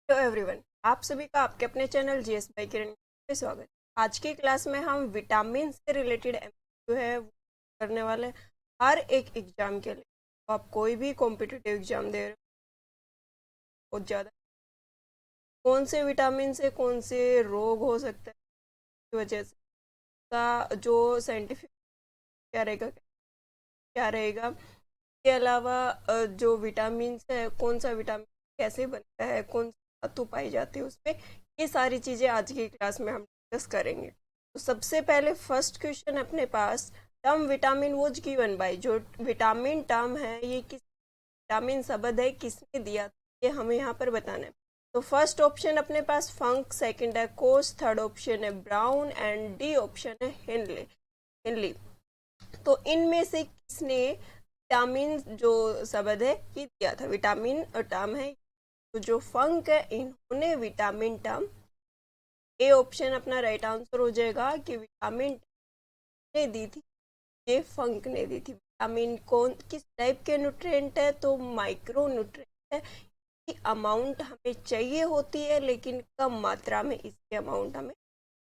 Hello everyone, आप सभी का आपके अपने चैनल जीएस बाई किरण में स्वागत है। आज की क्लास में हम विटामिन से रिलेटेड जो है वो करने वाले हैं। हर एक एग्जाम के लिए, तो आप कोई भी कॉम्पिटिटिव एग्जाम दे रहे हो, बहुत ज़्यादा कौन से विटामिन से कौन से रोग हो सकते हैं की वजह से का जो साइंटिफिक क्या रहेगा इसके अलावा जो विटामिन है, कौन सा विटामिन कैसे बनता है, कौन सा धातु पाई जाती है उसमें, ये सारी चीज़ें आज की क्लास में हम डिस्कस करेंगे। तो सबसे पहले फर्स्ट क्वेश्चन अपने पास, term vitamin was given by, जो विटामिन टर्म है ये किस विटामिन शब्द है, किसने दिया, ये हमें यहाँ पर बताना है। तो फर्स्ट ऑप्शन अपने पास फंक, सेकंड है कोस, थर्ड ऑप्शन है ब्राउन एंड डी ऑप्शन है हेनले हेनली। तो इनमें से किसने विटामिन जो शब्द है ये दिया था, विटामिन टर्म है, तो जो फंक है इन्होंने विटामिन टर्म, ए ऑप्शन अपना राइट आंसर हो जाएगा कि विटामिन ने दी थी, ये फंक ने दी थी। विटामिन कौन किस टाइप के न्यूट्रिएंट है, तो माइक्रो न्यूट्रिएंट है। की अमाउंट हमें चाहिए होती है लेकिन कम मात्रा में इसकी अमाउंट हमें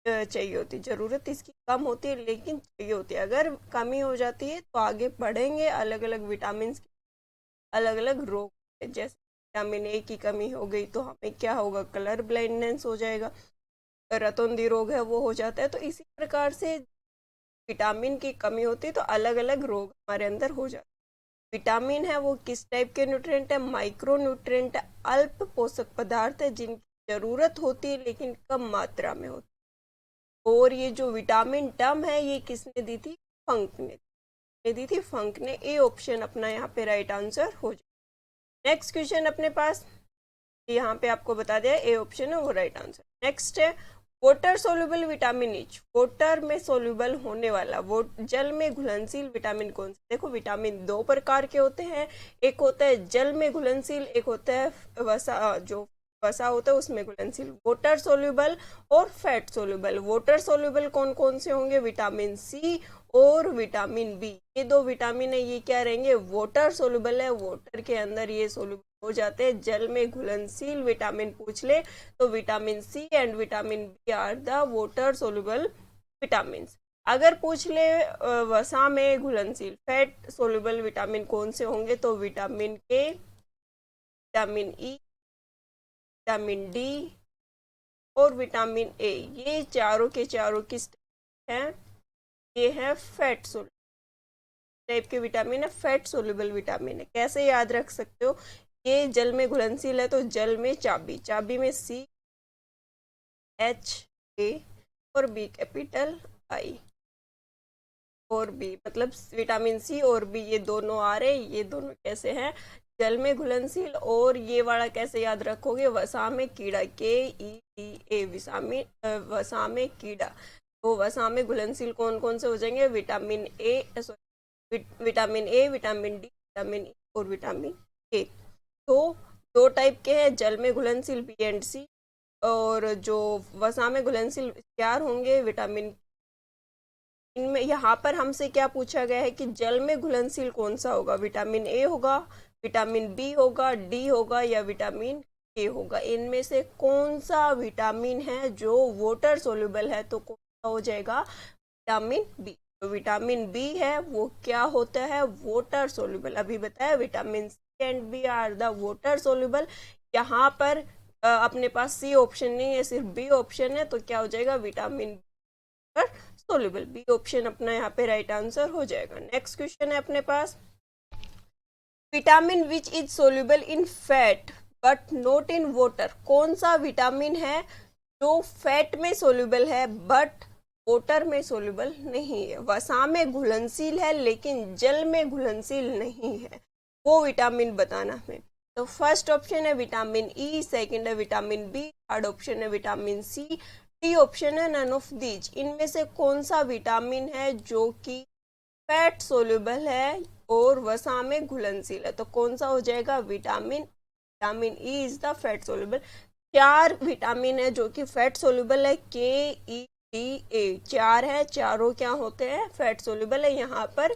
चाहिए होती है, जरूरत इसकी कम होती है लेकिन चाहिए होती है। अगर कमी हो जाती है तो आगे बढ़ेंगे अलग अलग विटामिन के अलग अलग रोग, जैसे विटामिन ए की कमी हो गई तो हमें क्या होगा, कलर ब्लाइंडनेस हो जाएगा, रतौंधी रोग है वो हो जाता है। तो इसी प्रकार से विटामिन की कमी होती है तो अलग अलग रोग हमारे अंदर हो जाते हैं। विटामिन है वो किस टाइप के न्यूट्रिएंट है, माइक्रो न्यूट्रिएंट, अल्प पोषक पदार्थ है जिनकी जरूरत होती है लेकिन कम मात्रा में होती है। और ये जो विटामिन टर्म है ये किसने दी थी, फंक ने दी थी, फंक ने। ए ऑप्शन अपना यहाँ पे राइट आंसर हो जाए। नेक्स्ट क्वेश्चन अपने पास, यहाँ पे आपको बता दिया ए ऑप्शन है वो राइट आंसर। नेक्स्ट है water soluble vitamin etch, water में सोल्यूबल होने वाला, वो जल में घुलनशील विटामिन कौन सा। देखो विटामिन दो प्रकार के होते हैं, एक होता है जल में घुलनशील, एक होता है वसा, जो वसा होता है उसमें घुलनशील। वाटर सोल्यूबल और फैट सोल्यूबल, वाटर सोल्यूबल कौन कौन से होंगे, विटामिन सी और विटामिन बी, ये दो विटामिन है ये क्या रहेंगे, वाटर सोल्यूबल है, वाटर के अंदर ये सोल्यूबल हो जाते हैं। जल में घुलनशील विटामिन पूछ ले तो vitamin C and vitamin B are the water soluble vitamin. अगर पूछ ले वसा में घुलनशील फैट सोल्यूबल विटामिन कौन से होंगे, तो vitamin K, vitamin E, vitamin D और विटामिन ए, ये चारों के चारों किस हैं, ये है फैट सोल्यूबल टाइप के विटामिन है, फैट सोल्यूबल विटामिन है। कैसे याद रख सकते हो, ये जल में घुलनशील है तो जल में चाबी, चाबी में सी एच ए और बी कैपिटल आई और बी, मतलब विटामिन सी और बी ये दोनों आ रहे, ये दोनों कैसे हैं, जल में घुलनशील। और ये वाला कैसे याद रखोगे, वसा में कीड़ा, के ई डी ए, वसा में कीड़ा। तो वसा में घुलनशील कौन कौन से हो जाएंगे, vitamin A, vitamin A, vitamin D, vitamin E और विटामिन ए। तो दो टाइप के हैं, जल में घुलनशील बी एंड सी, और जो वसा में घुलनशील चार होंगे विटामिन। इनमें यहाँ पर हमसे क्या पूछा गया है कि जल में घुलनशील कौन सा होगा, विटामिन ए होगा, विटामिन बी होगा, डी होगा या विटामिन ए होगा। इनमें से कौन सा विटामिन है जो वाटर सोल्यूबल है, तो कौन सा हो जाएगा, विटामिन बी। तो विटामिन बी है वो क्या होता है, वाटर सोल्यूबल। अभी बताया vitamin C and B are the water soluble. यहाँ पर अपने पास सी ऑप्शन नहीं है, सिर्फ बी ऑप्शन है, तो क्या हो जाएगा, विटामिन सोल्यूबल। बी ऑप्शन अपना यहाँ पे राइट आंसर हो जाएगा। नेक्स्ट क्वेश्चन है अपने पास, vitamin which is soluble in fat but not in water, कौन सा विटामिन है जो फैट में सोल्यूबल है बट वाटर में सोल्यूबल नहीं है, वसा में घुलनशील है लेकिन जल में घुलनशील नहीं है, वो विटामिन बताना है। तो फर्स्ट ऑप्शन है विटामिन ई, सेकंड है विटामिन बी, थर्ड ऑप्शन है विटामिन सी, डी ऑप्शन है नन ऑफ दीज। इनमें से कौन सा विटामिन है जो कि फैट सोल्यूबल है और वसा में घुलनशील है, तो कौन सा हो जाएगा, vitamin E is the fat soluble. चार विटामिन है जो कि फैट सोल्यूबल है, के ई डी ए, चार है, चारों क्या होते हैं, फैट सोल्यूबल है। यहाँ पर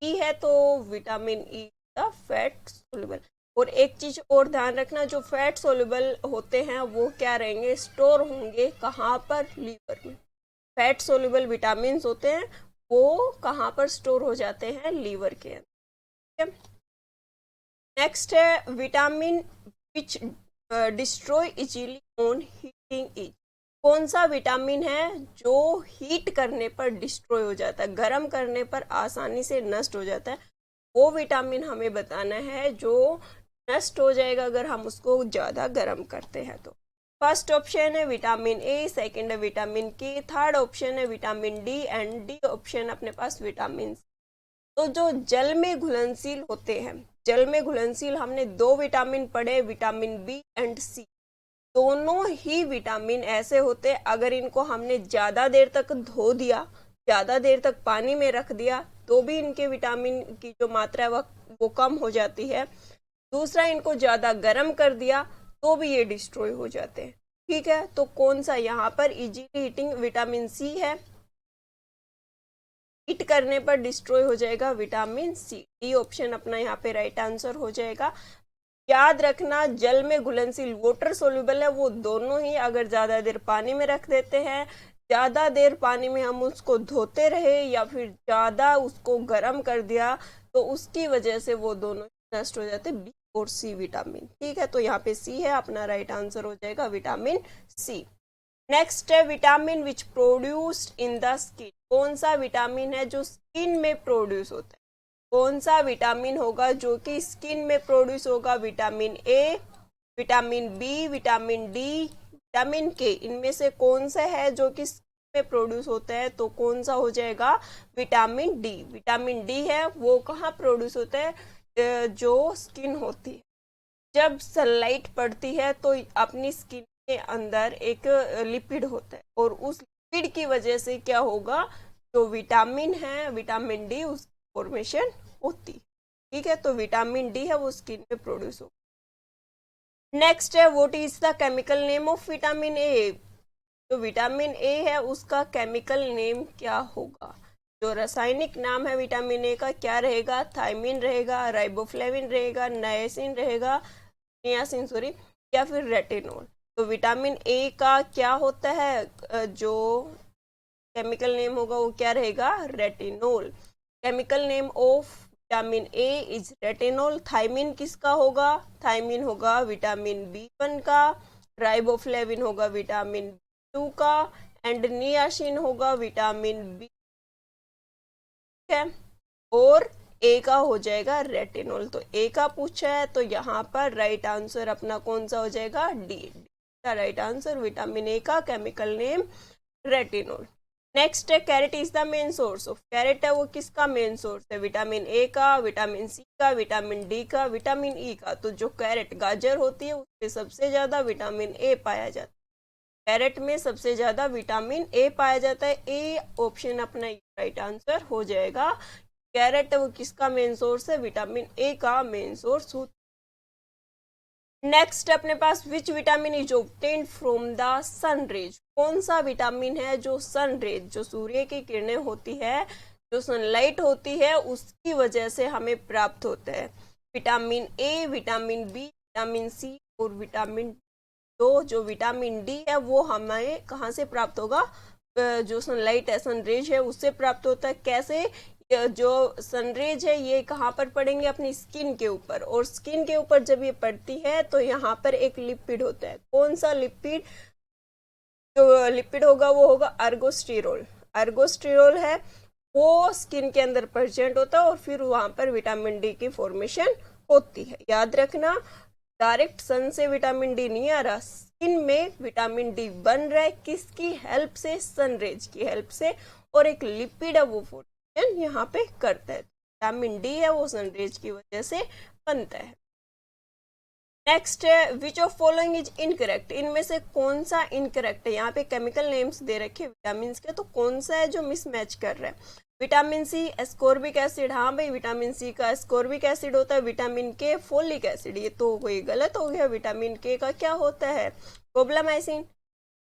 ई है तो vitamin E the fat soluble. और एक चीज और ध्यान रखना, जो फैट सोल्यूबल होते हैं वो क्या रहेंगे, स्टोर होंगे कहाँ पर, लीवर में। फैट सोल्यूबल विटामिन होते हैं वो कहाँ पर स्टोर हो जाते हैं, लीवर के अंदर। नेक्स्ट है vitamin which destroy easily on heating is. कौन सा विटामिन है जो हीट करने पर डिस्ट्रॉय हो जाता है, गर्म करने पर आसानी से नष्ट हो जाता है, वो विटामिन हमें बताना है जो नष्ट हो जाएगा अगर हम उसको ज़्यादा गर्म करते हैं। तो फर्स्ट ऑप्शन है विटामिन ए, सेकंड है विटामिन के, थर्ड ऑप्शन है vitamin D and D option अपने पास विटामिन सी। तो जो जल में घुलनशील होते हैं, जल में घुलनशील हमने दो विटामिन पढ़े, विटामिन बी एंड सी। दोनों ही विटामिन ऐसे होते हैं अगर इनको हमने ज्यादा देर तक धो दिया, ज्यादा देर तक पानी में रख दिया, तो भी इनके विटामिन की जो मात्रा है वो कम हो जाती है। दूसरा, इनको ज्यादा गर्म कर दिया तो भी ये डिस्ट्रॉय हो जाते हैं। ठीक है, तो कौन सा यहाँ पर इजीली हीटिंग विटामिन सी है, हीट करने पर डिस्ट्रॉय हो जाएगा विटामिन सी। डी ऑप्शन अपना यहाँ पे राइट आंसर हो जाएगा। याद रखना, जल में घुलनशील वाटर सोल्यूबल है वो दोनों ही, अगर ज्यादा देर पानी में रख देते हैं, ज्यादा देर पानी में हम उसको धोते रहे या फिर ज्यादा उसको गर्म कर दिया, तो उसकी वजह से वो दोनों नष्ट हो जाते, बी और सी विटामिन। ठीक है, तो यहाँ पे सी है अपना राइट आंसर हो जाएगा विटामिन सी। नेक्स्ट है vitamin which produced in the skin. कौन सा विटामिन है जो स्किन में प्रोड्यूस होता है, कौन सा विटामिन होगा जो कि स्किन में प्रोड्यूस होगा, vitamin A, vitamin B, vitamin D, vitamin K, इनमें से कौन सा है जो कि स्किन में प्रोड्यूस होता है, तो कौन सा हो जाएगा, विटामिन डी। विटामिन डी है वो कहाँ प्रोड्यूस होता है, जो स्किन होती है, जब सनलाइट पड़ती है तो अपनी स्किन के अंदर एक लिपिड होता है और उस लिपिड की वजह से क्या होगा, जो विटामिन है विटामिन डी उसकी फॉर्मेशन होती। ठीक है, तो विटामिन डी है वो स्किन में प्रोड्यूस होगा। नेक्स्ट है what is the chemical name of vitamin ए। जो विटामिन ए है उसका केमिकल नेम क्या होगा, जो रासायनिक नाम है विटामिन ए का क्या रहेगा, थायमिन रहेगा, राइबोफ्लेविन रहेगा, नायसिन रहेगा, नियासिन सॉरी, या फिर रेटिनॉल। तो विटामिन ए का क्या होता है, जो केमिकल नेम होगा वो क्या रहेगा, retinol. Chemical name of vitamin A is retinol. Thiamine किसका होगा, थायमिन होगा विटामिन बी1 का, राइबोफ्लेविन होगा विटामिन बी2 का, एंड नियासिन होगा विटामिन बी है, और ए का हो जाएगा रेटिनॉल। तो ए का पूछा है तो यहाँ पर राइट आंसर अपना कौन सा हो जाएगा, डी का राइट आंसर, विटामिन ए का केमिकल नेम रेटिनॉल। नेक्स्ट है carrot is the main source of. Carrot है वो किसका मेन सोर्स है, विटामिन ए का, विटामिन सी का, विटामिन डी का, विटामिन ई का। तो जो कैरेट गाजर होती है उसमें सबसे ज्यादा विटामिन ए पाया जाता है, कैरेट में सबसे ज्यादा विटामिन ए पाया जाता है। ए ऑप्शन अपना राइट आंसर हो जाएगा। कैरेट वो किसका मेन सोर्स है, विटामिन ए का मेन सोर्स होता है। नेक्स्ट अपने पास which vitamin is obtained from the sun rays. कौन सा विटामिन है जो सन रेज, जो सूर्य की किरणें होती है, जो सनलाइट होती है उसकी वजह से हमें प्राप्त होता है। Vitamin A, vitamin B, vitamin C और विटामिन। तो जो विटामिन डी है वो हमें कहाँ से प्राप्त होगा, जो सनलाइट है, सनरेज है उससे प्राप्त होता है। कैसे, जो सनरेज है ये कहाँ पर पड़ेंगे, अपनी स्किन के ऊपर, और स्किन के ऊपर जब ये पड़ती है तो यहाँ पर एक लिपिड होता है। कौन सा लिपिड, जो लिपिड होगा वो होगा अर्गोस्टेरोल। अर्गोस्टेरोल है वो स्किन के अंदर प्रेजेंट होता है और फिर वहां पर विटामिन डी की फॉर्मेशन होती है। याद रखना, डायरेक्ट सन से विटामिन डी नहीं आ रहा, स्किन में विटामिन डी बन रहा है, किसकी हेल्प से, सनरेज की हेल्प से, और एक लिपिड है वो फॉर्मेशन यहाँ पे करता है। विटामिन डी है वो सनरेज की वजह से बनता है। नेक्स्ट है which of following is incorrect. इनमें से कौन सा इनकरेक्ट है, यहाँ पे केमिकल नेम्स दे रखे विटामिन के, तो कौन सा है जो मिसमैच कर रहा है। विटामिन सी एस्कॉर्बिक एसिड, हाँ भाई विटामिन सी का एस्कॉर्बिक एसिड होता है, विटामिन के फोलिक एसिड, ये तो कोई गलत हो गया। विटामिन के का क्या होता है, कोबलामाइसिन।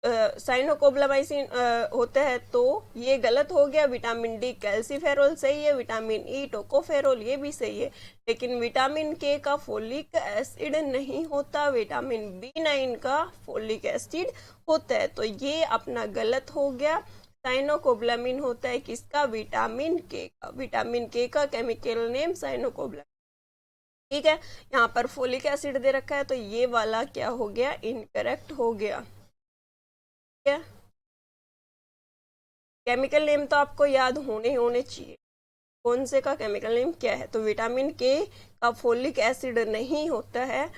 साइनोकोब्लामाइसिन होता है, तो ये गलत हो गया। विटामिन डी कैल्सीफेरोल सही है, विटामिन ई टोकोफेरोल ये भी सही है, लेकिन विटामिन के का फोलिक एसिड नहीं होता, विटामिन बी9 का फोलिक एसिड होता है, तो ये अपना गलत हो गया। साइनोकोब्लामिन होता है किसका? विटामिन के का। विटामिन के का केमिकल नेम साइनोकोब्लामिन। ठीक है, यहाँ पर फोलिक एसिड दे रखा है, तो ये वाला क्या हो गया? इनकरेक्ट हो गया। क्या केमिकल नेम तो आपको याद होने चाहिए, कौन से का केमिकल नेम क्या है? तो विटामिन के का फोलिक एसिड नहीं होता है,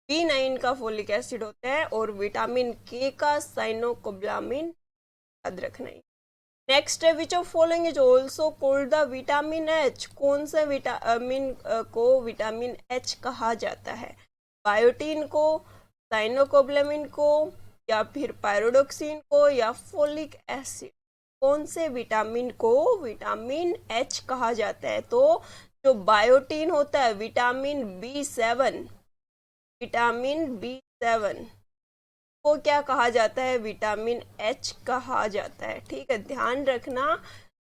बी9 का फोलिक एसिड होता है, और विटामिन के का साइनोकोब्लामिन, याद रखना है। नेक्स्ट है, which of following is also called the vitamin H? कौन सा विटामिन को विटामिन एच कहा जाता है? बायोटीन को, साइनोकोब्लामिन को, या फिर पायरोडोक्सिन को, या फोलिक एसिड? कौन से विटामिन को विटामिन एच कहा जाता है? तो जो बायोटीन होता है, विटामिन बी7, विटामिन बी7 को क्या कहा जाता है? विटामिन एच कहा जाता है। ठीक है, ध्यान रखना,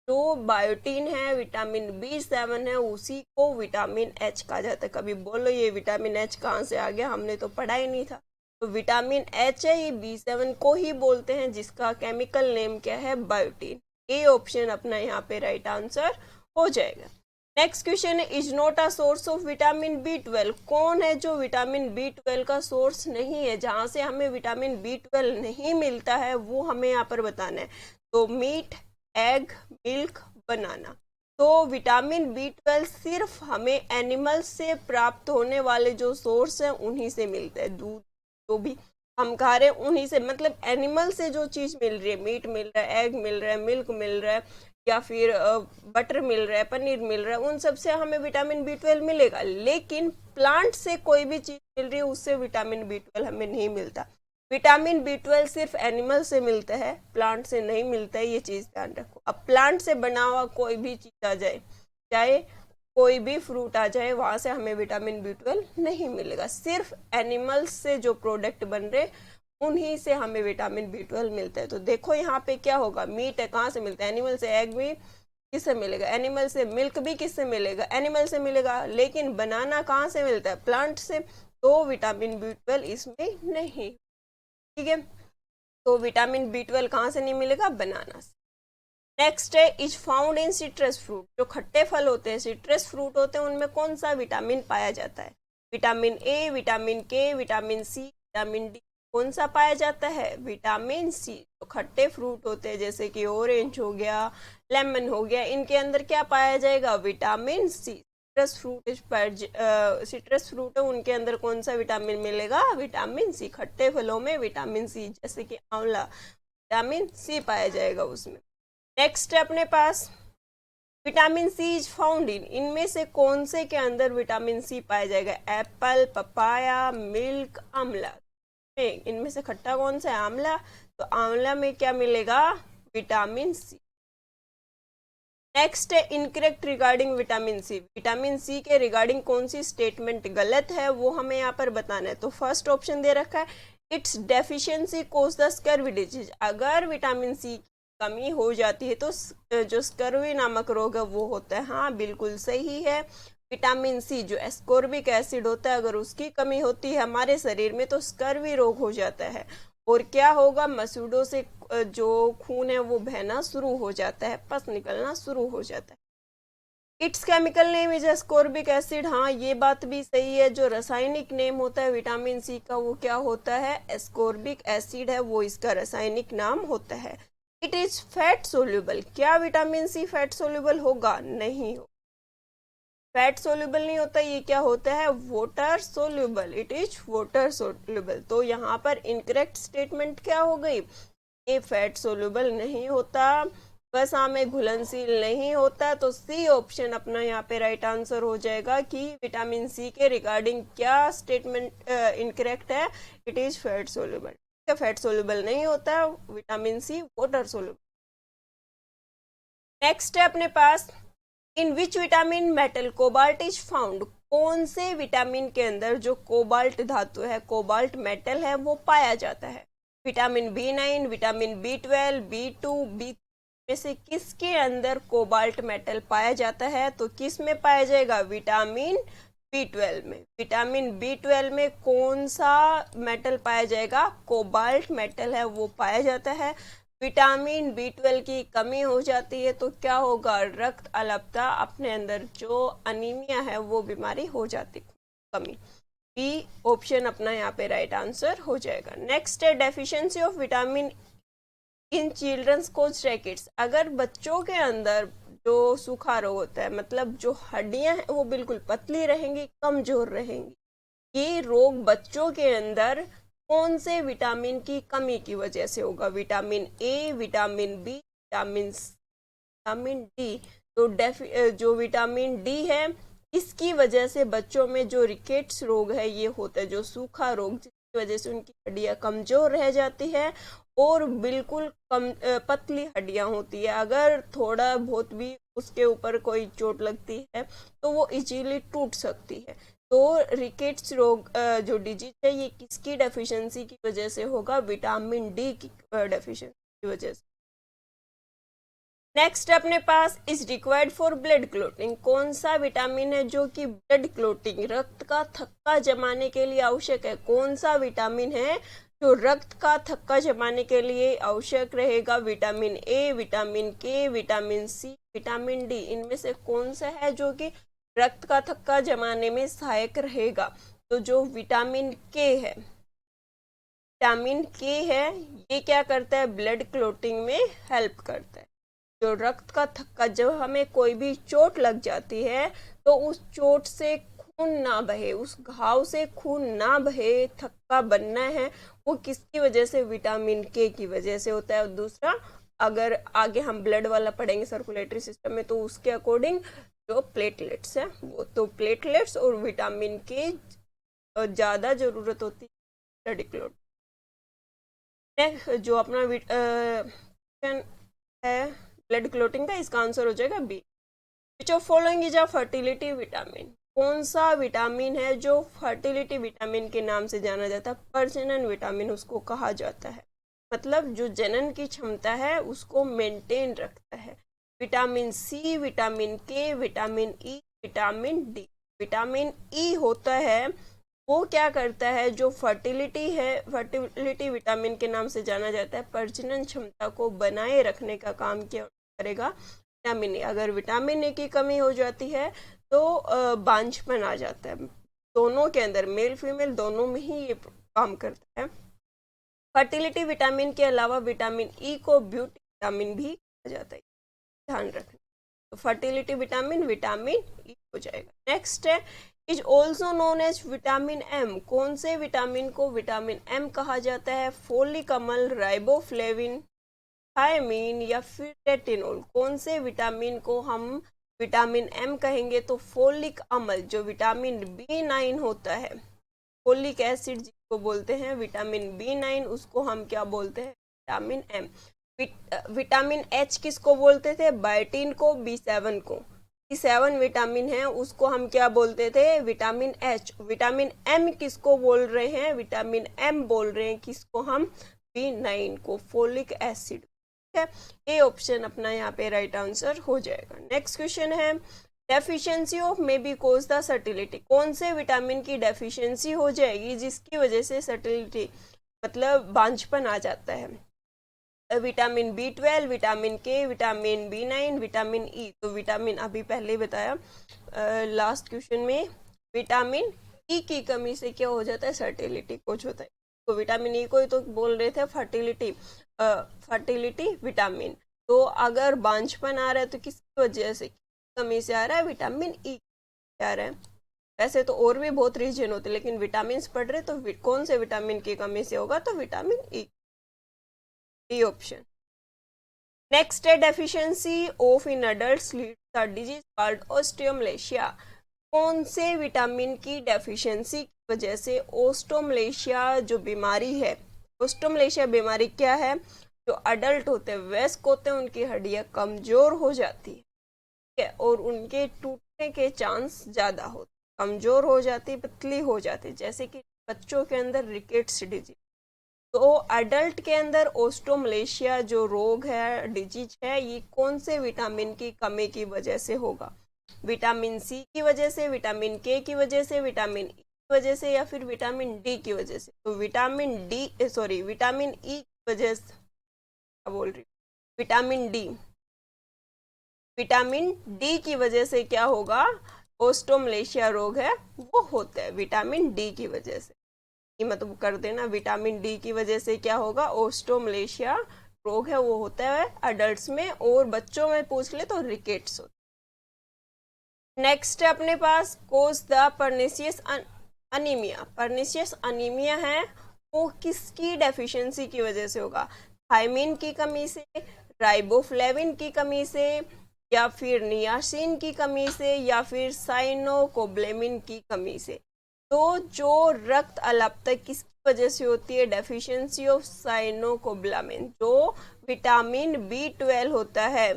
जो बायोटीन है, विटामिन बी7 है, उसी को विटामिन एच कहा जाता है। कभी बोलो ये विटामिन एच कहाँ से आ गया, हमने तो पढ़ा ही नहीं था। तो विटामिन एच है, ये बी7 को ही बोलते हैं, जिसका केमिकल नेम क्या है? बायोटीन। ए ऑप्शन अपना यहाँ पे राइट आंसर हो जाएगा। नेक्स्ट क्वेश्चन है, is not a source of vitamin B12? कौन है जो विटामिन बी12 का सोर्स नहीं है? जहां से हमें विटामिन बी12 नहीं मिलता है वो हमें यहाँ पर बताना है। तो मीट, एग, मिल्क, बनाना। तो विटामिन बी12 सिर्फ हमें एनिमल से प्राप्त होने वाले जो सोर्स हैं उन्हीं से मिलते हैं। दूध जो भी हम खा रहे हैं उन्हीं से, मतलब एनिमल से जो चीज मिल रही है, मीट मिल रहा है, एग मिल रहा है, मिल्क मिल रहा है, या फिर बटर मिल रहा है, पनीर मिल रहा है, उन सब से हमें विटामिन बी12 मिलेगा। लेकिन प्लांट से कोई भी चीज मिल रही है उससे विटामिन बी12 हमें नहीं मिलता। विटामिन बी12 सिर्फ एनिमल से मिलता है, प्लांट से नहीं मिलता है, ये चीज ध्यान रखो। अब प्लांट से बना हुआ कोई भी चीज आ जाए, चाहे कोई भी फ्रूट आ जाए, वहां से हमें विटामिन बी12 नहीं मिलेगा। सिर्फ एनिमल्स से जो प्रोडक्ट बन रहे उन्हीं से हमें विटामिन बी12 मिलता है। तो देखो यहाँ पे क्या होगा, मीट है, कहाँ से मिलता है? एनिमल से। एग भी किससे मिलेगा? एनिमल से। मिल्क भी किससे मिलेगा? एनिमल से मिलेगा। लेकिन बनाना कहाँ से मिलता है? प्लांट से। तो विटामिन बी12 इसमें नहीं। ठीक है, तो विटामिन बी12 कहाँ से नहीं मिलेगा? बनाना से। नेक्स्ट है, is found in citrus fruit? जो खट्टे फल होते हैं, सिट्रस फ्रूट होते हैं, उनमें कौन सा विटामिन पाया जाता है? Vitamin A, vitamin K, vitamin C, vitamin D? कौन सा पाया जाता है? Vitamin C. तो खट्टे फ्रूट होते हैं जैसे कि ऑरेंज हो गया, लेमन हो गया, इनके अंदर क्या पाया जाएगा? Vitamin C. सिट्रस फ्रूट है, उनके अंदर कौन सा विटामिन मिलेगा? Vitamin C. खट्टे फलों में विटामिन सी, जैसे कि आंवला, विटामिन सी पाया जाएगा उसमें। नेक्स्ट है अपने पास, vitamin C is found in? इनमें से कौन से के अंदर विटामिन सी पाया जाएगा? एप्पल, पपाया, मिल्क, आंवला? इनमें से खट्टा कौन सा है? आंवला। तो आंवला में क्या मिलेगा? Vitamin C. नेक्स्ट है, incorrect regarding vitamin C? Vitamin C के रिगार्डिंग कौन सी स्टेटमेंट गलत है वो हमें यहाँ पर बताना है। तो फर्स्ट ऑप्शन दे रखा है, it's deficiency cause the scurvy disease. अगर विटामिन सी कमी हो जाती है तो जो स्कर्वी नामक रोग है वो होता है। हाँ, बिल्कुल सही है। विटामिन सी जो एस्कोर्बिक एसिड होता है, अगर उसकी कमी होती है हमारे शरीर में तो स्कर्वी रोग हो जाता है। और क्या होगा? मसूड़ों से जो खून है वो बहना शुरू हो जाता है, पस निकलना शुरू हो जाता है। It's chemical name is ascorbic acid. हाँ, ये बात भी सही है। जो रासायनिक नेम होता है विटामिन सी का वो क्या होता है? एस्कोर्बिक एसिड है, वो इसका रासायनिक नाम होता है। It is fat soluble. क्या विटामिन सी फैट सोल्यूबल होगा? नहीं हो, फैट सोल्यूबल नहीं होता। ये क्या होता है? Water soluble. It is water soluble. तो यहाँ पर इनकरेक्ट स्टेटमेंट क्या हो गई? ये फैट सोल्यूबल नहीं होता, बस में घुलनशील नहीं होता। तो सी ऑप्शन अपना यहाँ पे राइट आंसर हो जाएगा कि विटामिन सी के रिगार्डिंग क्या स्टेटमेंट इनकरेक्ट है? It is fat soluble. Fat soluble नहीं होता vitamin C, water soluble. Next है अपने पास, in which vitamin metal cobalt is found? कौन से विटामिन के अंदर जो कोबाल्ट धातु है, कोबाल्ट मेटल है, वो पाया जाता है? Vitamin B9, vitamin B12, B2, B में से किसके अंदर कोबाल्ट मेटल पाया जाता है? तो किस में पाया जाएगा? विटामिन B12 में। विटामिन B12 में कौन सा मेटल पाया जाएगा? कोबाल्ट मेटल है वो पाया जाता है। विटामिन B12 की कमी हो जाती है तो क्या होगा? रक्त अल्पता, अपने अंदर जो अनीमिया है वो बीमारी हो जाती, कमी। बी ऑप्शन अपना यहाँ पे राइट आंसर हो जाएगा। नेक्स्ट है deficiency of vitamin in childrens cause rickets. अगर बच्चों के अंदर जो सूखा रोग होता है, मतलब जो हड्डियां हैं वो बिल्कुल पतली रहेंगी, कमजोर रहेंगी, ये रोग बच्चों के अंदर कौन से विटामिन की कमी की वजह से होगा? Vitamin A, vitamin B, vitamin C, vitamin D. तो जो विटामिन डी है इसकी वजह से बच्चों में जो रिकेट्स रोग है ये होता है, जो सूखा रोग, जिसकी वजह से उनकी हड्डियां कमजोर रह जाती है और बिल्कुल पतली हड्डियां होती है। अगर थोड़ा बहुत भी उसके ऊपर कोई चोट लगती है तो वो इजीली टूट सकती है। तो रिकेट्स रोग जो डिजीज है ये किसकी डेफिशिएंसी की वजह से होगा? विटामिन डी की डेफिशिएंसी की वजह से। नेक्स्ट अपने पास is required for blood clotting. कौन सा विटामिन है जो कि ब्लड क्लोटिंग, रक्त का थक्का जमाने के लिए आवश्यक है? कौन सा विटामिन है जो रक्त का थक्का जमाने के लिए आवश्यक रहेगा? Vitamin A, vitamin K, vitamin C, vitamin D. इनमें से कौन सा है जो कि रक्त का थक्का जमाने में सहायक रहेगा? तो जो विटामिन के है, विटामिन के है, ये क्या करता है? ब्लड क्लोटिंग में हेल्प करता है। जो रक्त का थक्का, जब हमें कोई भी चोट लग जाती है तो उस चोट से खून ना बहे, उस घाव से खून ना बहे, थक्का बनना है, वो किसकी वजह से? विटामिन के की वजह से होता है। और दूसरा, अगर आगे हम ब्लड वाला पढ़ेंगे सर्कुलेटरी सिस्टम में तो उसके अकॉर्डिंग जो प्लेटलेट्स है वो, तो प्लेटलेट्स और विटामिन के ज्यादा जरूरत होती है ब्लड क्लोट। जो अपना है ब्लड क्लोटिंग का, इसका आंसर हो जाएगा B. Which of following is a fertility vitamin. कौन सा विटामिन है जो फर्टिलिटी विटामिन के नाम से जाना जाता है? प्रजनन विटामिन उसको कहा जाता है, मतलब जो जनन की क्षमता है उसको मेंटेन रखता है। Vitamin C, vitamin K, vitamin E, vitamin D. Vitamin E होता है वो क्या करता है? जो फर्टिलिटी है, फर्टिलिटी विटामिन के नाम से जाना जाता है, प्रजनन क्षमता को बनाए रखने का काम किया करेगा विटामिन ए। अगर विटामिन ए की कमी हो जाती है तो बांझपन आ जाता है। दोनों के अंदर, मेल फीमेल दोनों में ही ये काम करता है। फर्टिलिटी विटामिन के अलावा विटामिन ई को ब्यूटी विटामिन भी कहा जाता है, ध्यान रखना। तो फर्टिलिटी विटामिन विटामिन ई हो जाएगा। नेक्स्ट है is also known as vitamin M. कौन से विटामिन को विटामिन एम कहा जाता है? फोलिक अम्ल, राइबोफ्लेविन, थायमीन या फिर रेटिनोल। कौन से विटामिन को हम विटामिन एम कहेंगे? तो फोलिक अम्ल, जो विटामिन B9 होता है, फोलिक एसिड जिसको बोलते हैं विटामिन B9, उसको हम क्या बोलते हैं? Vitamin M. विटामिन एच किसको बोलते थे? बायोटिन को, B7 को। B7 विटामिन है उसको हम क्या बोलते थे? Vitamin H. विटामिन एम किसको बोल रहे हैं? विटामिन एम बोल रहे हैं किसको हम? B9 को, फोलिक एसिड। ए ऑप्शन अपना यहाँ पे राइट आंसर हो जाएगा। नेक्स्ट क्वेश्चन है deficiency of may be cause the fertility. कौन से विटामिन की डेफिशिएंसी हो जाएगी जिसकी वजह से फर्टिलिटी, मतलब बांझपन आ जाता है? Vitamin B12, vitamin K, vitamin B9, vitamin E. तो विटामिन अभी पहले ही बताया लास्ट क्वेश्चन में, विटामिन ई की कमी से क्या हो जाता है? फर्टिलिटी कुछ होता है। तो विटामिन ई को ही तो बोल रहे थे फर्टिलिटी, फर्टिलिटी विटामिन। तो अगर बांझपन आ रहा है तो किसकी वजह से, कमी से आ रहा है? विटामिन ई आ रहा है। वैसे तो और भी बहुत रीजन होते हैं लेकिन विटामिन पढ़ रहे तो कौन से विटामिन की कमी से होगा? तो vitamin E, D option. Next है deficiency of in adults leads a disease called osteomalacia. कौन से विटामिन की डेफिशिएंसी की वजह से ऑस्टियोमलेशिया जो बीमारी है, ऑस्टियोमलेशिया बीमारी क्या है? जो अडल्ट होते हैं, वयस्क होते हैं, उनकी हड्डियां कमजोर हो जाती है, ठीक है, और उनके टूटने के चांस ज्यादा होते, कमजोर हो जाती, पतली हो जाती, जैसे कि बच्चों के अंदर रिकेट्स डिजीज। तो अडल्ट के अंदर ओस्टोमलेशिया जो रोग है, डिजीज है, ये कौन से विटामिन की कमी की वजह से होगा? विटामिन सी की वजह से, विटामिन के की वजह से, विटामिन ई की वजह से, या फिर विटामिन डी की वजह से? तो विटामिन ई की वजह से, क्या बोल रही हूँ, विटामिन डी की वजह से क्या होगा? ओस्टोमलेशिया रोग है वो होता है विटामिन डी की वजह से। ये मतलब कर देना, विटामिन डी की वजह से क्या होगा? ओस्टोमलेशिया रोग है वो होता है अडल्ट्स में, और बच्चों में पूछ ले तो रिकेट्स होता है। नेक्स्ट है अपने पास cause the pernicious anaemia. Pernicious anaemia है वो किसकी डेफिशिएंसी की वजह से होगा? थायमिन की कमी से, राइबोफ्लेविन की कमी से, या फिर नियासिन की कमी से, या फिर साइनोकोब्लेमिन की कमी से? तो जो रक्त अल्पता किसकी वजह से होती है? Deficiency of cyanocobalamin. जो विटामिन बी 12 होता है,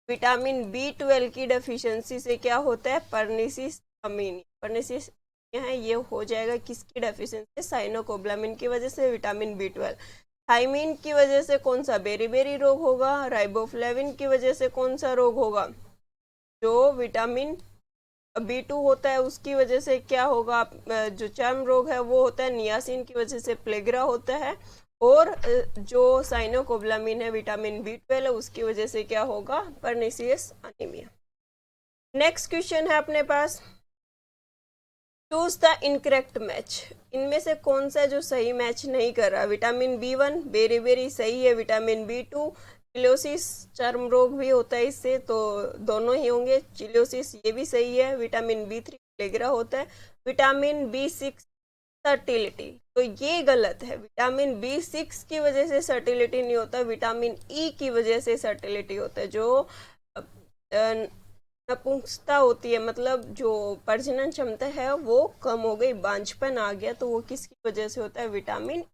विटामिन बी 12 की डेफिशिएंसी से क्या होता है? पर्निशियस है ये हो जाएगा किसकी डेफिशिएंसी? साइनोकोब्लामिन की वजह से विटामिन बी 12। थायमिन की वजह से कौन सा बेरी रोग होगा? राइबोफ्लेविन की वजह से कौन सा रोग होगा? जो विटामिन बी 2 होता है उसकी वजह से क्या होगा? जो चर्म रोग है वो होता है। नियासिन की वजह से प्लेग्रा होता है, और जो साइनोकोब्लामिन है विटामिन बी 12 है उसकी वजह से क्या होगा? Pernicious anaemia. नेक्स्ट क्वेश्चन है अपने पास, चूज द इनकरेक्ट मैच। इनमें से कौन सा जो सही मैच नहीं कर रहा? विटामिन बी 1 बेरी सही है, विटामिन बी 2 चिलियोसिस चर्म रोग भी होता है इससे, तो दोनों ही होंगे। चिलियोसिस ये भी सही है, विटामिन बी 3 प्लेग्रा होता है, विटामिन बी 6 फर्टिलिटी, तो ये गलत है। विटामिन बी 6 की वजह से फर्टिलिटी नहीं होता, विटामिन ई की वजह से फर्टिलिटी होता है। जो नपुंसकता होती है, मतलब जो प्रजनन क्षमता है वो कम हो गई, बांझपन आ गया, तो वो किसकी वजह से होता है? विटामिन।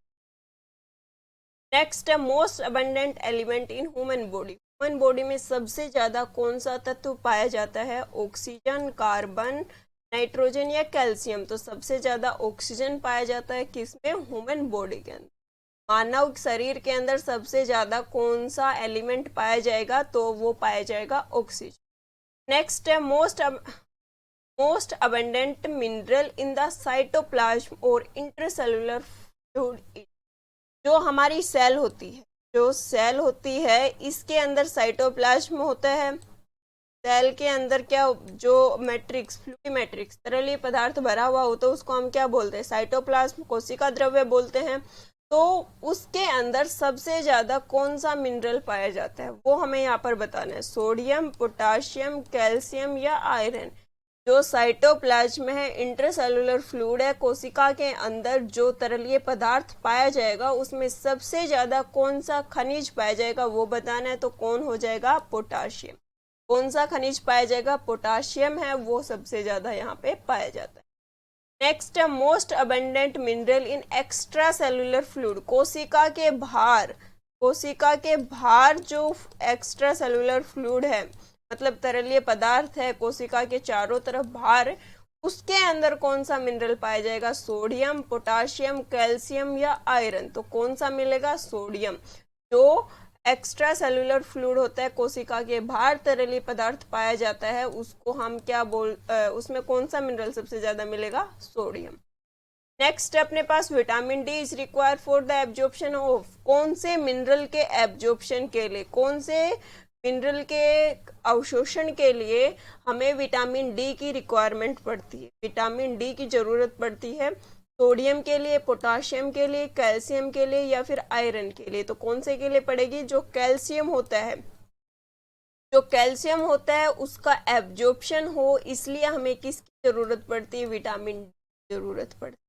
नेक्स्ट है most abundant element in human body. Human body में सबसे ज्यादा कौन सा तत्व पाया जाता है? ऑक्सीजन, कार्बन, नाइट्रोजन या कैल्शियम? तो सबसे ज्यादा ऑक्सीजन पाया जाता है किसमें? ह्यूमन बॉडी के अंदर। मानव शरीर के अंदर सबसे ज्यादा कौन सा एलिमेंट पाया जाएगा? तो वो पाया जाएगा ऑक्सीजन। नेक्स्ट है most abundant mineral in the cytoplasm और इंटरसेलुलर फ्लूइड। जो हमारी सेल होती है, जो सेल होती है इसके अंदर साइटोप्लाज्म होता है। सेल के अंदर क्या, जो मैट्रिक्स, फ्लूइड मैट्रिक्स, तरलीय पदार्थ भरा हुआ होता है उसको हम क्या बोलते हैं? साइटोप्लाज्म, कोशिका द्रव्य बोलते हैं। तो उसके अंदर सबसे ज्यादा कौन सा मिनरल पाया जाता है वो हमें यहाँ पर बताना है। सोडियम, पोटाशियम, कैल्शियम या आयरन? जो साइटोप्लाज्म है, इंटरसेलुलर फ्लूइड है, कोशिका के अंदर जो तरलीय पदार्थ पाया जाएगा उसमें सबसे ज्यादा कौन सा खनिज पाया जाएगा वो बताना है। तो कौन हो जाएगा? पोटाशियम। कौन सा खनिज पाया जाएगा? पोटाशियम है वो सबसे ज्यादा यहाँ पे पाया जाता है। नेक्स्ट है मोस्ट अबंडेंट मिनरल इन एक्स्ट्रा सेलुलर फ्लूइड। कोशिका के बाहर जो एक्स्ट्रा सेलुलर फ्लूइड है, मतलब तरलीय पदार्थ है कोशिका के चारों तरफ बाहर, उसके अंदर कौन सा मिनरल पाया जाएगा? सोडियम, पोटाशियम, कैल्शियम या आयरन? तो कौन सा मिलेगा? सोडियम। जो एक्स्ट्रा सेलुलर फ्लूइड होता है कोशिका के बाहर तरलीय पदार्थ पाया जाता है उसको हम क्या उसमें कौन सा मिनरल सबसे ज्यादा मिलेगा? सोडियम। नेक्स्ट अपने पास vitamin D is required for the absorption of. कौन से मिनरल के एब्जॉर्प्शन के लिए, कौन से मिनरल के अवशोषण के लिए हमें विटामिन डी की रिक्वायरमेंट पड़ती है? विटामिन डी की जरूरत पड़ती है सोडियम के लिए, पोटाशियम के लिए, कैल्शियम के लिए या फिर आयरन के लिए? तो कौन से के लिए पड़ेगी? जो कैल्शियम होता है, जो कैल्शियम होता है उसका एब्जॉर्प्शन हो, इसलिए हमें किसकी जरूरत पड़ती है? विटामिन डी की जरूरत पड़ती है।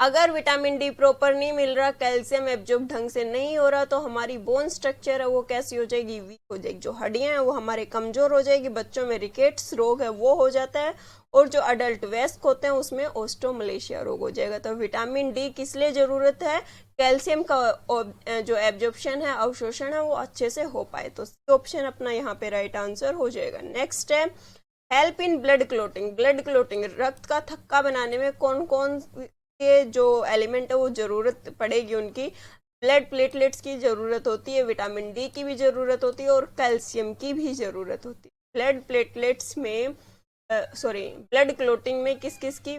अगर विटामिन डी प्रॉपर नहीं मिल रहा, कैल्शियम एब्जॉर्ब ढंग से नहीं हो रहा, तो हमारी बोन स्ट्रक्चर है वो कैसी हो जाएगी? वीक हो जाएगी। जो हड्डियां हैं वो हमारे कमजोर हो जाएगी। बच्चों में रिकेट्स रोग है वो हो जाता है, और जो अडल्ट वयस्क होते हैं उसमें ओस्टोमलेशिया रोग हो जाएगा। तो विटामिन डी किस लिए जरूरत है? कैल्शियम का जो एब्जॉर्प्शन है, अवशोषण है, वो अच्छे से हो पाए। तो ऑप्शन अपना यहाँ पे राइट आंसर हो जाएगा। नेक्स्ट है help in blood clotting. Blood clotting, रक्त का थक्का बनाने में कौन कौन के जो एलिमेंट है वो ज़रूरत पड़ेगी उनकी। ब्लड प्लेटलेट्स की ज़रूरत होती है, विटामिन डी की भी ज़रूरत होती है और कैल्शियम की भी ज़रूरत होती है। ब्लड प्लेटलेट्स में ब्लड क्लोटिंग में किस किस की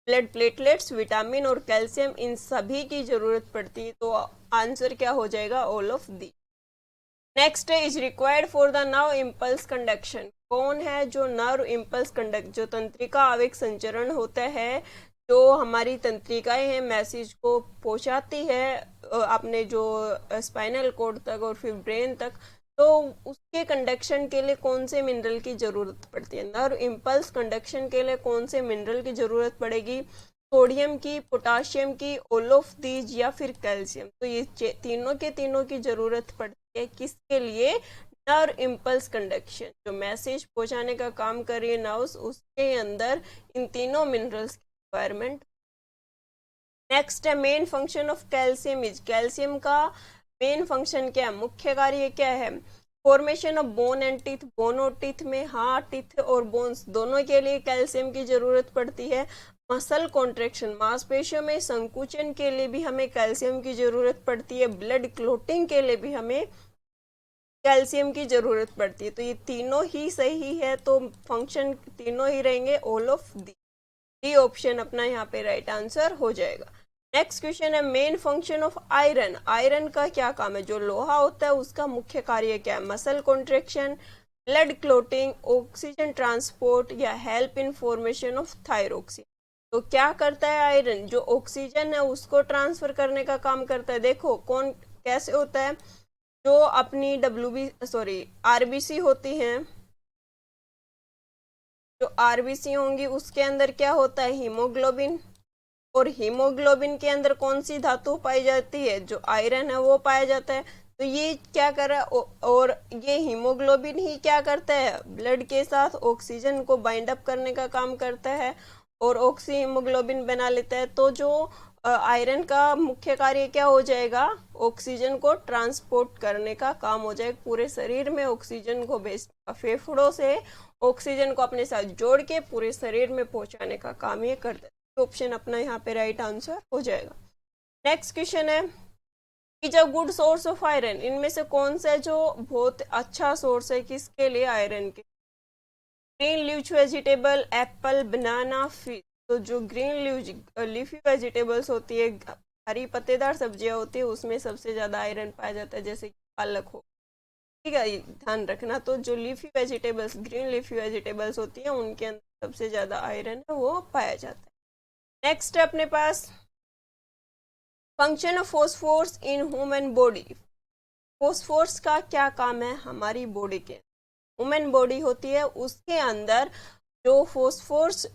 ब्लड प्लेटलेट्स, विटामिन और कैल्शियम, इन सभी की ज़रूरत पड़ती है। तो आंसर क्या हो जाएगा? All of the. Next is required for the nerve impulse conduction. कौन है जो नर्व इम्पल्स कंडक्ट, जो तंत्रिका आवेग संचरण होता है, जो हमारी तंत्रिकाएं हैं मैसेज को पहुंचाती है अपने जो स्पाइनल कोड तक और फिर ब्रेन तक, तो उसके कंडक्शन के लिए कौन से मिनरल की जरूरत पड़ती है? नर्व इम्पल्स कंडक्शन के लिए कौन से मिनरल की जरूरत पड़ेगी? सोडियम की, पोटाशियम की, ऑल ऑफ दीज या फिर कैल्शियम। तो ये तीनों के तीनों की जरूरत पड़ती है किसके लिए? नर्व इम्पल्स कंडक्शन, जो मैसेज पहुंचाने का काम कर रही है नर्व्स, उसके अंदर इन तीनों मिनरल्स की रिक्वायरमेंट। नेक्स्ट है main function of calcium is. Calcium का मेन फंक्शन क्या है, मुख्य कार्य क्या है? Formation of bone and teeth. Bone और टीथ में, हाँ, टीथ और बोन्स दोनों के लिए कैल्शियम की जरूरत पड़ती है। मसल कॉन्ट्रेक्शन, मांसपेशियों में संकुचन के लिए भी हमें कैल्शियम की जरूरत पड़ती है। ब्लड क्लोटिंग के लिए भी हमें कैल्शियम की जरूरत पड़ती है। तो ये तीनों ही सही है, तो फंक्शन तीनों ही रहेंगे ऑल ऑफ दी ऑप्शन अपना यहाँ पे राइट आंसर हो जाएगा। नेक्स्ट क्वेश्चन है main function of iron. Iron का क्या काम है? जो लोहा होता है उसका मुख्य कार्य क्या है? Muscle contraction, blood clotting, oxygen transport या help in formation of thyroxine. तो क्या करता है आयरन? जो ऑक्सीजन है उसको ट्रांसफर करने का काम करता है। देखो कौन कैसे होता है, जो अपनी आरबीसी होती हैं, जो आरबीसी होंगी उसके अंदर क्या होता है? हीमोग्लोबिन। और हीमोग्लोबिन के अंदर कौन सी धातु पाई जाती है? जो आयरन है वो पाया जाता है। तो ये क्या कर रहा है, और ये हीमोग्लोबिन ही क्या करता है? ब्लड के साथ ऑक्सीजन को बाइंड अप करने का काम करता है और ऑक्सी हीमोग्लोबिन बना लेता है। तो जो आयरन का मुख्य कार्य क्या हो जाएगा? ऑक्सीजन को ट्रांसपोर्ट करने का काम हो जाएगा। पूरे शरीर में ऑक्सीजन को भेजना, फेफड़ों से ऑक्सीजन को अपने साथ जोड़ के पूरे शरीर में पहुंचाने का काम ये करता है। ऑप्शन अपना यहाँ पे राइट आंसर हो जाएगा। नेक्स्ट क्वेश्चन है is a good source of iron. इनमें से कौन सा जो बहुत अच्छा सोर्स है किसके लिए? आयरन के। ग्रीन लीव्स वेजिटेबल, एप्पल, बनाना, फिश। तो जो ग्रीन लीफी वेजिटेबल्स होती है, हरी पत्तेदार सब्जियां होती है, उसमें सबसे ज्यादा आयरन पाया जाता है, जैसे कि पालक हो। ठीक है, ध्यान रखना। तो जो leafy vegetables, green leafy vegetables होती है, उनके अंदर सबसे ज्यादा आयरन है वो पाया जाता है। नेक्स्ट है अपने पास function of phosphorus in human body. Phosphorus का क्या काम है हमारी बॉडी के? ह्यूमन बॉडी होती है उसके अंदर जो फोस्फोर्स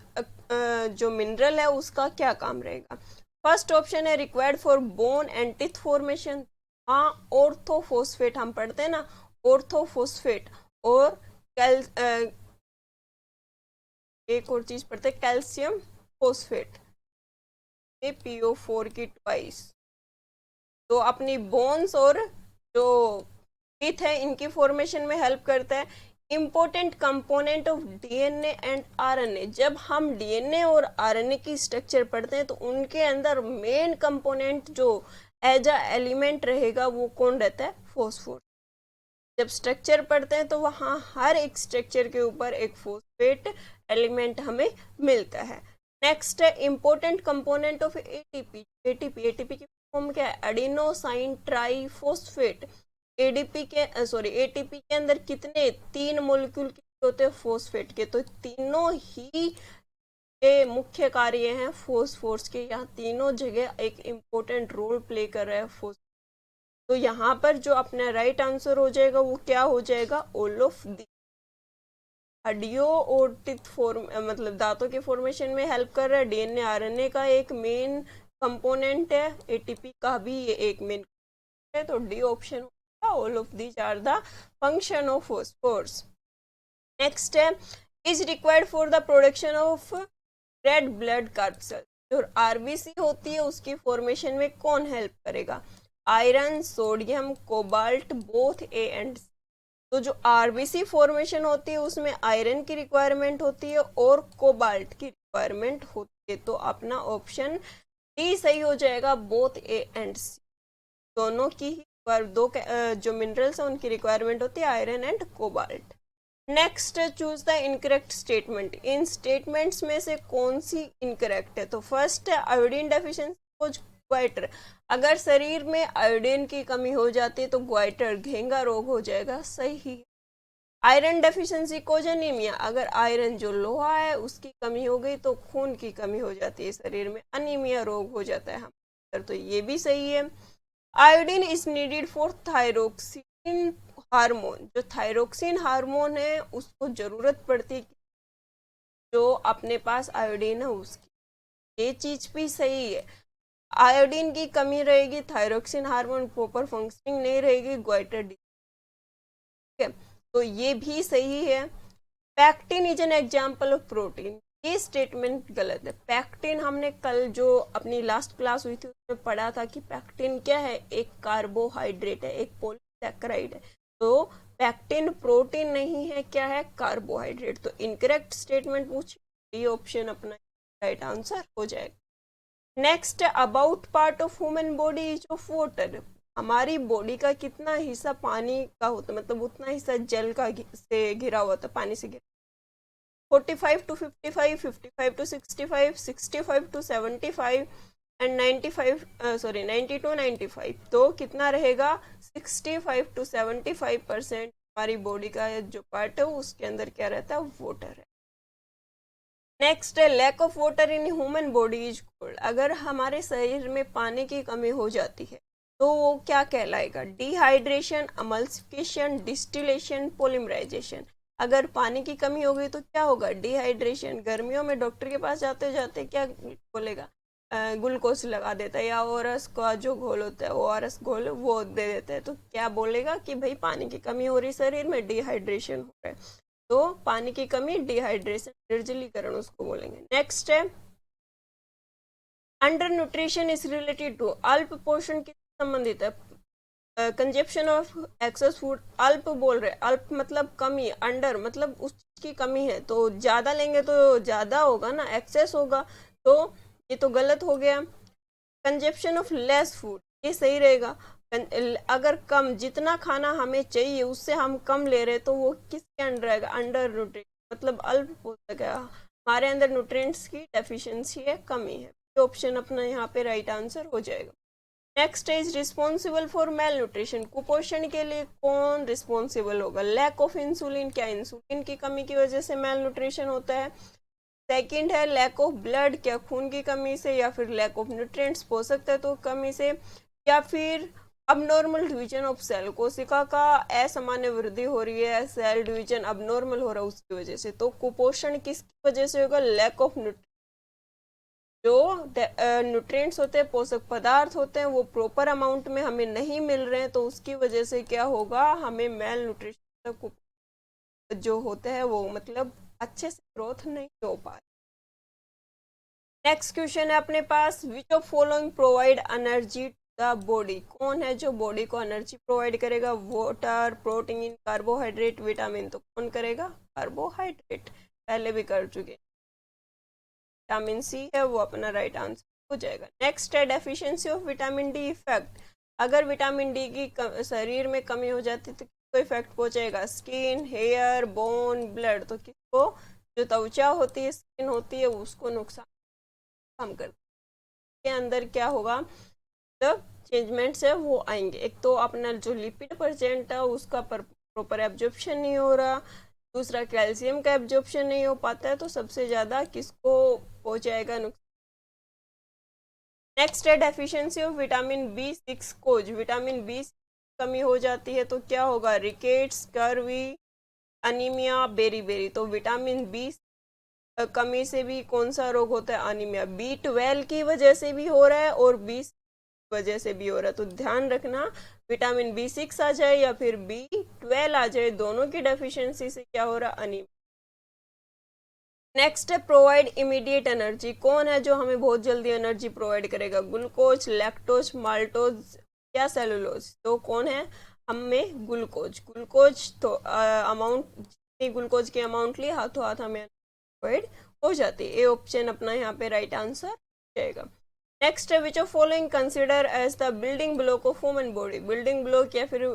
जो मिनरल है उसका क्या काम रहेगा? फर्स्ट ऑप्शन है required for bone and teeth formation. हाँ, ऑर्थोफोस्फेट हम पढ़ते हैं ना, ऑर्थोफोस्फेट। और एक और चीज पढ़ते हैं, कैल्शियम फोस्फेट, PO4 की ट्वाइस। तो अपनी बोन्स और जो टीथ है इनकी फॉर्मेशन में हेल्प करता है। Important component of DNA and RNA. जब हम डीएनए और आरएनए की स्ट्रक्चर पढ़ते हैं तो उनके अंदर मेन कंपोनेंट जो एज अ एलिमेंट रहेगा वो कौन रहता है? फॉस्फोर। जब स्ट्रक्चर पढ़ते हैं तो वहाँ हर एक स्ट्रक्चर के ऊपर एक फॉस्फेट एलिमेंट हमें मिलता है। नेक्स्ट है important component of ATP. ATP की फॉर्म क्या है? Adenosine triphosphate. एटीपी के अंदर कितने? 3 मॉलिक्यूल होते हैं फॉस्फेट के। तो तीनों ही के मुख्य कार्य हैं फॉस्फोर्स के। यहाँ तीनों जगह एक इम्पोर्टेंट रोल प्ले कर रहा है फॉस्फोर। तो यहाँ पर जो अपना राइट आंसर हो जाएगा वो क्या हो जाएगा? All of the. हड्डियों और टीथ मतलब दांतों के फॉर्मेशन में हेल्प कर रहा है। डीएनए आरएनए का एक मेन कंपोनेंट है, एटीपी का भी ये एक मेन है। तो डी ऑप्शन होगा, all of these are the function of phosphorus. Next है is required for the production of red blood corpuscle. जो आरबीसी होती है उसकी फॉर्मेशन में कौन हेल्प करेगा? Iron, sodium, cobalt, both A and C. तो जो आरबीसी फॉर्मेशन होती है उसमें आयरन की रिक्वायरमेंट होती है और कोबाल्ट की रिक्वायरमेंट होती है। तो अपना ऑप्शन डी सही हो जाएगा, बोथ ए एंड सी, दोनों की ही पर जो मिनरल्स है उनकी रिक्वायरमेंट होती है, iron and cobalt. Next, choose the incorrect statement. In statements में से कौन सी इनकरेक्ट है? तो फर्स्ट है आयोडीन डेफिशिएंसी ग्वाइटर। अगर शरीर में आयोडीन की कमी हो जाती है तो ग्वाइटर घेंगा रोग हो जाएगा, सही। आयरन डेफिशिएंसी कोज अनीमिया, अगर आयरन जो लोहा है उसकी कमी हो गई तो खून की कमी हो जाती है शरीर में, अनीमिया रोग हो जाता है हम, तो ये भी सही है। Iodine is needed for thyroxine hormone, जो थायरोक्सिन हार्मोन है उसको जरूरत पड़ती है जो अपने पास आयोडीन है उसकी, ये चीज भी सही है। आयोडीन की कमी रहेगी, थायरोक्सिन हार्मोन प्रॉपर फंक्शनिंग नहीं रहेगी, ग्वाइटर डी, ठीक है, तो ये भी सही है। Pectin is an example of protein, ये स्टेटमेंट गलत है। पैक्टिन हमने कल जो अपनी लास्ट क्लास हुई थी उसमें पढ़ा था कि पैक्टिन क्या है, एक कार्बोहाइड्रेट है, एक पॉलीसैकेराइड है। तो पैक्टिन प्रोटीन नहीं है, क्या है, कार्बोहाइड्रेट। तो इनकरेक्ट स्टेटमेंट पूछिए, ये ऑप्शन अपना राइट आंसर हो जाएगा। Next, about part of human body is of water, हमारी बॉडी का कितना हिस्सा पानी का होता है, मतलब उतना हिस्सा जल का से घिरा हुआ था, पानी से घिरा, 45 to 55, 55 to 65, 65 to 75 and 95 90 to 95, तो कितना रहेगा, 65 to 75% हमारी बॉडी का जो पार्ट है उसके अंदर क्या रहता है, वाटर है। नेक्स्ट है lack of water in human body is called, अगर हमारे शरीर में पानी की कमी हो जाती है तो वो क्या कहलाएगा, डिहाइड्रेशन, अमल्सिफिकेशन, डिस्टिलेशन, पॉलीमराइजेशन। अगर पानी की कमी हो गई तो क्या होगा, डिहाइड्रेशन। गर्मियों में डॉक्टर के पास जाते जाते क्या बोलेगा, ग्लूकोज लगा देता है, या ओआरएस का जो घोल होता है ओआरएस घोल वो दे देता है, तो क्या बोलेगा कि भाई पानी की कमी हो रही शरीर में, डिहाइड्रेशन हो रहा है। तो पानी की कमी, डिहाइड्रेशन, निर्जलीकरण उसको बोलेंगे। नेक्स्ट है under nutrition is related to, अल्प पोषण के संबंधित है, कंजप्शन ऑफ एक्सेस फूड, अल्प बोल रहे, अल्प मतलब कमी, अंडर मतलब उस चीज की कमी है, तो ज्यादा लेंगे तो ज्यादा होगा ना, एक्सेस होगा, तो ये तो गलत हो गया। कंजप्शन ऑफ लेस फूड, ये सही रहेगा। अगर कम, जितना खाना हमें चाहिए उससे हम कम ले रहे तो वो किसके अंडर आएगा, अंडर न्यूट्रिशन, मतलब अल्प बोल गया, हमारे अंदर न्यूट्रिएंट्स की डेफिशिएंसी है, कमी है, ऑप्शन अपना यहाँ पे राइट आंसर हो जाएगा। Next is responsible for male nutrition, कुपोषण के लिए कौन रिस्पॉन्सिबल होगा, लैक ऑफ इंसुलिन, क्या इंसुलिन की कमी की वजह से मेल न्यूट्रिशन होता है। सेकंड है लैक ऑफ ब्लड, क्या खून की कमी से, या फिर लैक ऑफ न्यूट्रिएंट्स पोषक तत्वों की कमी से, या फिर अबनॉर्मल डिवीजन ऑफ सेल, कोशिका का असामान्य वृद्धि हो रही है, सेल डिवीजन अबनॉर्मल हो रहा है उसकी वजह से। तो कुपोषण किसकी वजह से होगा, लैक ऑफ न्यूट्रिएंट्स, जो न्यूट्रिएंट्स होते हैं, पोषक पदार्थ होते हैं, वो प्रॉपर अमाउंट में हमें नहीं मिल रहे हैं, तो उसकी वजह से क्या होगा, हमें मेल न्यूट्रिशन जो होते हैं वो मतलब अच्छे से ग्रोथ नहीं हो पा रही। नेक्स्ट क्वेश्चन है अपने पास, which of following provide energy to the body, कौन है जो बॉडी को एनर्जी प्रोवाइड करेगा, वाटर, प्रोटीन, कार्बोहाइड्रेट, विटामिन, तो कौन करेगा, कार्बोहाइड्रेट, पहले भी कर चुके। विटामिन सी है वो अपना राइट आंसर हो जाएगा। नेक्स्ट है deficiency of vitamin D effect, अगर विटामिन डी की शरीर में कमी हो जाती है तो किसको इफेक्ट पहुंचेगा, स्किन, हेयर, बोन, ब्लड, तो किसको, जो त्वचा होती है, स्किन होती है, उसको नुकसान कम कर के अंदर क्या होगा, जब चेंजमेंट्स है वो आएंगे। एक तो अपना जो लिपिड परसेंट है उसका प्रॉपर एब्जॉर्प्शन नहीं हो रहा, दूसरा कैल्शियम का एब्जॉर्प्शन नहीं हो पाता है, तो सबसे ज्यादा किसको पहुंचाएगा नुकसान। नेक्स्ट है डेफिशिएंसी ऑफ विटामिन बी6 कोज, विटामिन बी कमी हो जाती है तो क्या होगा, रिकेट्स, कर्वी, अनीमिया, बेरी, तो विटामिन बी कमी से भी कौन सा रोग होता है, अनीमिया। B12 की वजह से भी हो रहा है और बी वजह से भी हो रहा है, तो ध्यान रखना विटामिन B6 आ जाए या फिर B12 आ जाए, दोनों की डेफिशिएंसी से क्या हो रहा, अनीमिया। नेक्स्ट है प्रोवाइड इमीडिएट एनर्जी, कौन है जो हमें बहुत जल्दी एनर्जी प्रोवाइड करेगा, ग्लूकोज, लैक्टोज, माल्टोज या सेलुलोज, तो कौन है, हमें ग्लूकोज, ग्लूकोज तो अमाउंट, जितनी ग्लूकोज की अमाउंट ली हाथों हाथ हमें प्रोवाइड हो जाती है। ए ऑप्शन अपना यहाँ पे राइट आंसर जाएगा। नेक्स्ट है which of following consider as the building block of human body. Building block या फिर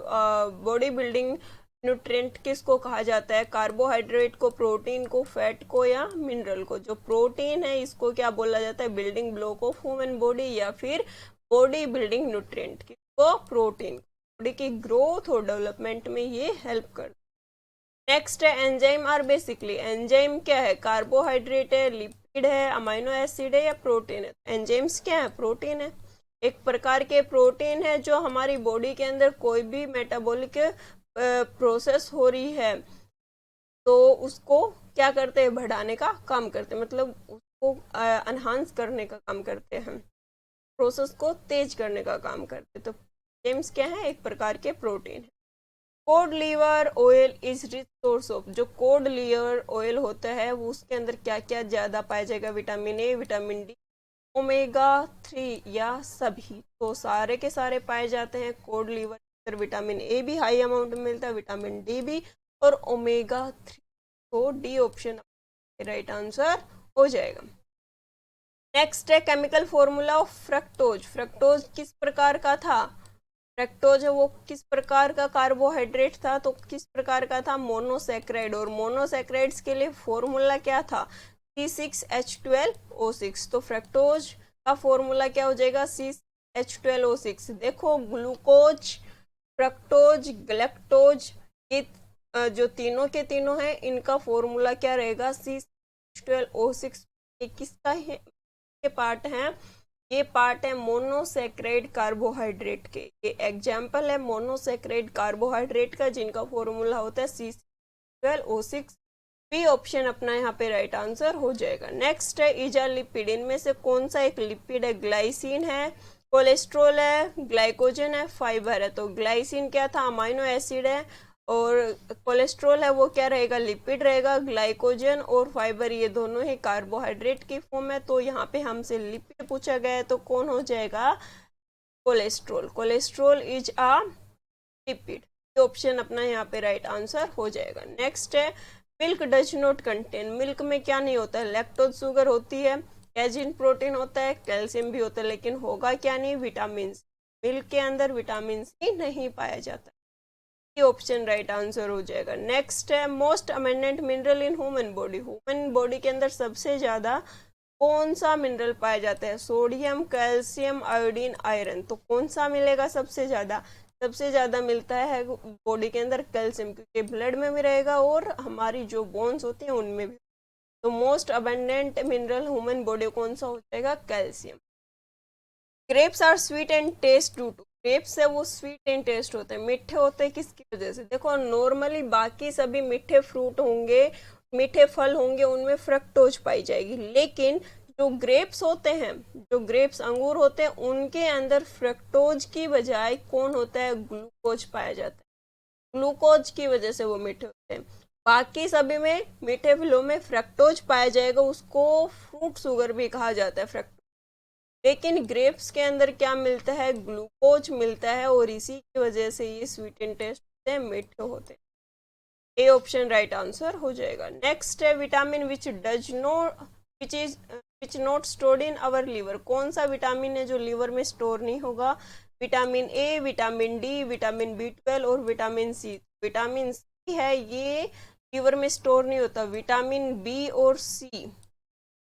बॉडी बिल्डिंग न्यूट्रिएंट किसको कहा जाता है? कार्बोहाइड्रेट को, प्रोटीन को, फैट को या मिनरल को? जो प्रोटीन है इसको क्या बोला जाता है? Building block of human body या फिर बॉडी बिल्डिंग न्यूट्रिएंट। किसको? प्रोटीन। बॉडी की ग्रोथ और डेवलपमेंट में ये हेल्प करता है। नेक्स्ट है एंजाइम आर बेसिकली। एंजाइम क्या है? कार्बोहाइड्रेट है, लिपिड है, अमाइनो एसिड है या प्रोटीन है? एंजाइम्स क्या है? प्रोटीन है। एक प्रकार के प्रोटीन है जो हमारी बॉडी के अंदर कोई भी मेटाबॉलिक प्रोसेस हो रही है तो उसको क्या करते हैं? बढ़ाने का काम करते हैं, मतलब उसको एनहांस करने का काम करते हैं, प्रोसेस को तेज करने का काम करते हैं। तो एंजाइम्स क्या है? एक प्रकार के प्रोटीन है। Cod liver oil is rich source of. जो कोड लीवर ऑयल होता है वो उसके अंदर क्या क्या ज्यादा पाया जाएगा? Vitamin A, vitamin D, omega 3 या सभी? तो सारे के सारे पाए जाते हैं कोड लीवर। विटामिन ए भी हाई अमाउंट में मिलता है, विटामिन डी भी, और ओमेगा 3। तो डी ऑप्शन राइट आंसर हो जाएगा। नेक्स्ट है chemical formula of fructose. Fructose किस प्रकार का था? फ्रक्टोज है वो किस प्रकार का कार्बोहाइड्रेट था? तो किस प्रकार का था? मोनोसैक्राइड। और मोनोसैक्राइड्स के लिए फॉर्मूला क्या था? C6H12O6। तो फ्रक्टोज का फॉर्मूला क्या हो जाएगा? C6H12O6। देखो ग्लूकोज, फ्रक्टोज, गैलेक्टोज, ये जो तीनों के तीनों हैं इनका फॉर्मूला क्या रहेगा? C6H12O6। ये किसका है? ये पार्ट है, ये पार्ट है मोनोसैक्राइड कार्बोहाइड्रेट के। ये एग्जाम्पल है मोनोसैक्राइड कार्बोहाइड्रेट का जिनका फॉर्मूला होता है C6H12O6। बी ऑप्शन अपना यहाँ पे राइट आंसर हो जाएगा। नेक्स्ट है इजा लिपिड। इनमें से कौन सा एक लिपिड है? ग्लाइसिन है, कोलेस्ट्रॉल है, ग्लाइकोजन है, फाइबर है। तो ग्लाइसिन क्या था? अमाइनो एसिड है, और कोलेस्ट्रॉल है वो क्या रहेगा? लिपिड रहेगा। ग्लाइकोजन और फाइबर ये दोनों ही कार्बोहाइड्रेट की फॉर्म है। तो यहाँ पे हमसे लिपिड पूछा गया है तो कौन हो जाएगा? Cholesterol. Cholesterol is a lipid. Option अपना यहाँ पे राइट आंसर हो जाएगा। नेक्स्ट है milk does not contain. Milk में क्या नहीं होता है? लैक्टोज शुगर होती है, कैजिन प्रोटीन होता है, कैल्शियम भी होता है, लेकिन होगा क्या नहीं? विटामिन। मिल्क के अंदर विटामिन सी नहीं पाया जाता। ये ऑप्शन राइट आंसर हो जाएगा। नेक्स्ट है मोस्ट अमेंडेंट मिनरल इन ह्यूमन बॉडी। ह्यूमन बॉडी के अंदर सबसे ज्यादा कौन सा मिनरल पाया जाता है? Sodium, calcium, iodine, iron. तो कौन सा मिलेगा सबसे ज्यादा? सबसे ज्यादा मिलता है बॉडी के अंदर कैल्शियम, क्योंकि ब्लड में भी रहेगा और हमारी जो बोन्स होती हैं उनमें भी। तो most abundant mineral human body कौन सा हो जाएगा? Calcium. Grapes are sweet and taste due to. Grapes है वो स्वीट एंड टेस्ट होते हैं, मीठे होते हैं किसकी वजह से? देखो नॉर्मली बाकी सभी मीठे फ्रूट होंगे, मीठे फल होंगे, उनमें फ्रक्टोज पाई जाएगी, लेकिन जो ग्रेप्स होते हैं, जो ग्रेप्स अंगूर होते हैं, उनके अंदर फ्रक्टोज की बजाय कौन होता है? ग्लूकोज पाया जाता है। ग्लूकोज की वजह से वो मीठे होते हैं। बाकी सभी में मीठे फलों में फ्रक्टोज पाया जाएगा, उसको फ्रूट शुगर भी कहा जाता है फ्रक्टोज। लेकिन ग्रेप्स के अंदर क्या मिलता है? ग्लूकोज मिलता है, और इसी की वजह से ये स्वीट एंड टेस्ट होते हैं, मीठे होते हैं। ए ऑप्शन राइट आंसर हो जाएगा। नेक्स्ट है vitamin which not stored in our liver. कौन सा विटामिन है जो लिवर में स्टोर नहीं होगा? Vitamin A, vitamin D, vitamin B12 और विटामिन सी। विटामिन सी है ये लिवर में स्टोर नहीं होता। विटामिन बी और सी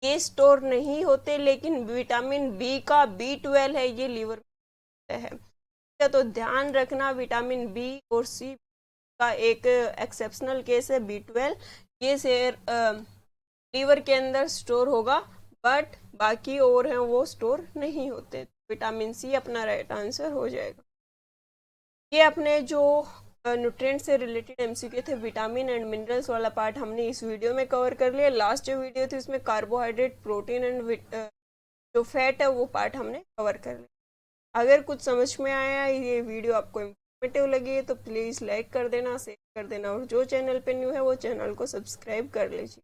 ये स्टोर नहीं होते, लेकिन विटामिन बी का B12 है ये लिवर में है। तो ध्यान रखना विटामिन बी और सी का एक एक्सेप्शनल केस है B12, ये शेयर लीवर के अंदर स्टोर होगा, बट बाकी और हैं वो स्टोर नहीं होते। विटामिन सी अपना राइट आंसर हो जाएगा। ये अपने जो न्यूट्रिएंट से रिलेटेड एमसीक्यू थे, विटामिन एंड मिनरल्स वाला पार्ट हमने इस वीडियो में कवर कर लिया। लास्ट जो वीडियो थी उसमें कार्बोहाइड्रेट, प्रोटीन एंड जो फैट है वो पार्ट हमने कवर कर लिया। अगर कुछ समझ में आया, ये वीडियो आपको इन्फॉर्मेटिव लगी तो प्लीज़ लाइक कर देना, शेयर कर देना, और जो चैनल पे न्यू है वो चैनल को सब्सक्राइब कर लीजिए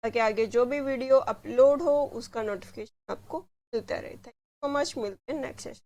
ताकि आगे जो भी वीडियो अपलोड हो उसका नोटिफिकेशन आपको मिलता रहे। थैंक यू सो मच, मिलते हैं नेक्स्ट सेशन।